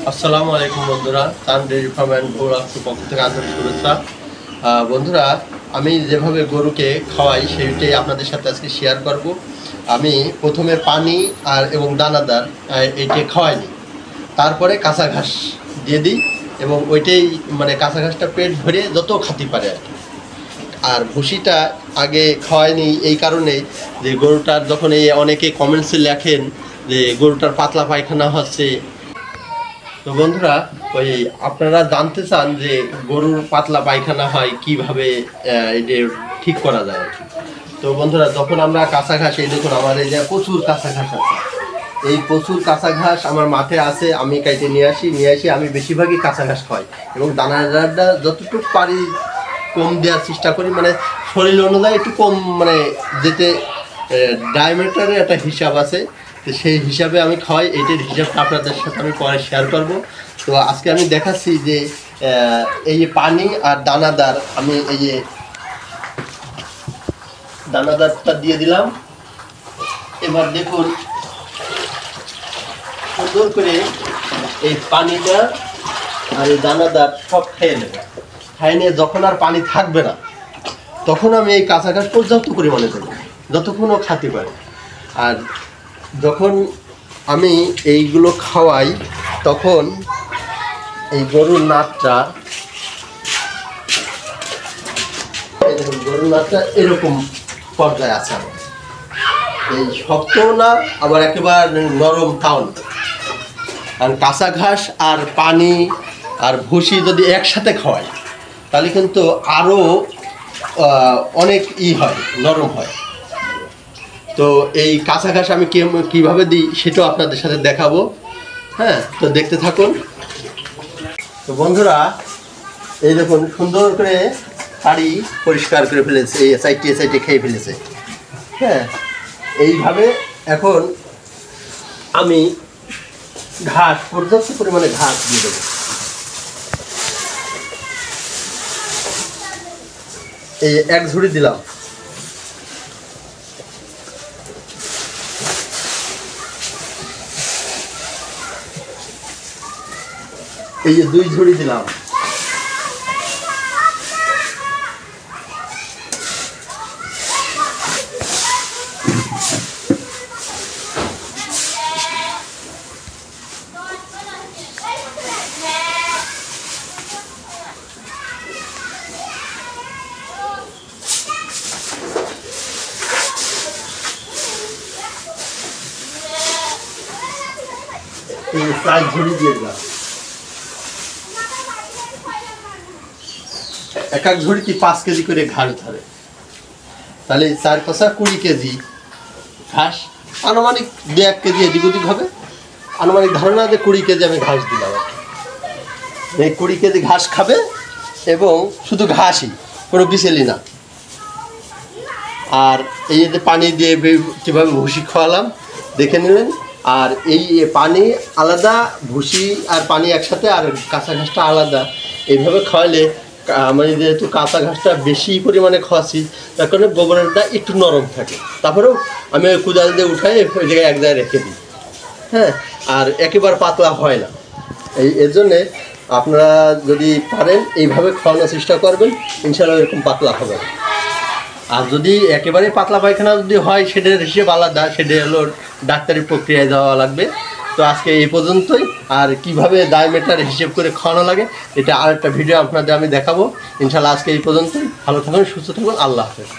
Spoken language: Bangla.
আসসালামু আলাইকুম বন্ধুরা, চান ডেইরি ফার্ম অ্যান্ড গরুর পক্ষ থেকে আন্তরিক শুভেচ্ছা। বন্ধুরা, আমি যেভাবে গরুকে খাওয়াই সেইটাই আপনাদের সাথে আজকে শেয়ার করব। আমি প্রথমে পানি এবং দানাদার এইটা খাওয়াই নিই, তারপরে কাঁচা ঘাস দিয়ে দিই এবং ওইটাই মানে কাঁচা ঘাসটা পেট ভরে যত খাতে পারে আর কি। আর ভুসিটা আগে খাওয়ায়নি এই কারণেই যে গরুটার যখন এই অনেকে কমেন্টসে লেখেন যে গরুটার পাতলা পায়খানা হচ্ছে। তো বন্ধুরা, ওই আপনারা জানতে চান যে গরুর পাতলা পায়খানা হয় কিভাবে এটা ঠিক করা যায় আর কি। তো বন্ধুরা, যখন আমরা কাঁচা ঘাস, এই দেখুন আমার এই যে প্রচুর কাঁচা ঘাস আছে, এই প্রচুর কাঁচা ঘাস আমার মাঠে আছে, আমি কাইটে নিয়ে আসি। আমি বেশিরভাগই কাঁচা ঘাস খাই এবং দানাদারটা যতটুকু পারি কম দেওয়ার চেষ্টা করি, মানে শরীর অনুযায়ী একটু কম, মানে যেতে ডায়ামিটারের একটা হিসাব আছে, তো সেই হিসাবে আমি খাওয়াই। এইটার হিসাবটা আপনাদের সাথে আমি পরে শেয়ার করব। তো আজকে আমি দেখাচ্ছি যে এই যে পানি আর দানাদার, আমি এই যে দানাদারটা দিয়ে দিলাম। এবার দেখুন সুন্দর করে এই পানিটা আর এই দানাদার সব খেয়ে নেবে। খাই নিয়ে যখন আর পানি থাকবে না, তখন আমি এই কাঁচা ঘাস পর্যাপ্ত পরিমাণে দেবো, যতক্ষণ ও খাতে পারে। আর যখন আমি এইগুলো খাওয়াই, তখন এই গরুর নাটটা, এরকম পর্যায়ে আছে। এই শক্তও না, আবার একেবারে নরম তাও না। কারণ কাঁচা ঘাস আর পানি আর ভুসি যদি একসাথে খাওয়াই, তাহলে কিন্তু আরও অনেক হয়, নরম হয়। তো এই কাঁচা ঘাস আমি কীভাবে দিই সেটাও আপনাদের সাথে দেখাবো। হ্যাঁ, তো দেখতে থাকুন। তো বন্ধুরা, এই দেখুন সুন্দর করে শাড়ি পরিষ্কার করে ফেলেছে, এই সাইডে খেয়ে ফেলেছে। হ্যাঁ, এইভাবে এখন আমি ঘাস, পর্যাপ্ত পরিমাণে ঘাস দিয়ে দেবো। এই এক ঝুড়ি দিলাম, এই যে 2 ঝুড়ি দিলাম, এই 4 ঝুড়ি দিয়ে দিলাম। এক ঝুড়িতে 5 কেজি করে ঘাস ধরে, তাহলে 4×5 = 20 কেজি ঘাস। আনুমানিক 2-1 কেজি এদিক ওদিক হবে, আনুমানিক ধারণা যে 20 কেজি আমি ঘাস দিলাম। এই 20 কেজি ঘাস খাবে এবং শুধু ঘাসই, কোনো বিচেলি না। আর এই যে পানি দিয়ে কীভাবে ভুসি খাওয়ালাম দেখে নিলেন। আর এই পানি আলাদা, ভুসি আর পানি একসাথে, আর কাঁচা ঘাসটা আলাদা। এইভাবে খাওয়ালে আমি যেহেতু কাঁচা ঘাসটা বেশি পরিমাণে খাওয়াচ্ছি, তার কারণে গোবরটা একটু নরম থাকে। তারপরেও আমি ওই কুদাল দিয়ে উঠাই ওই জায়গায় এক জায়গায় রেখে দিই। হ্যাঁ, আর একেবারে পাতলা হয় না। এর জন্যে আপনারা যদি পারেন এইভাবে খাওয়ানোর চেষ্টা করবেন, ইনশাআল্লাহ এরকম পাতলা হবে। আর যদি একেবারে পাতলা পায়খানা যদি হয়, সেটার হিসেব আলাদা, সেটা হলো ডাক্তারি প্রক্রিয়ায় যাওয়া লাগবে। তো আজকে এই পর্যন্তই। আর কিভাবে ডায়ামিটার হিসেব করে খাওয়ানো লাগে, এটা আরেকটা ভিডিও আপনাদের আমি দেখাবো। ইনশাআল্লাহ আজকে এই পর্যন্তই। ভালো থাকুন, সুস্থ থাকুন, আল্লাহ হাফেজ।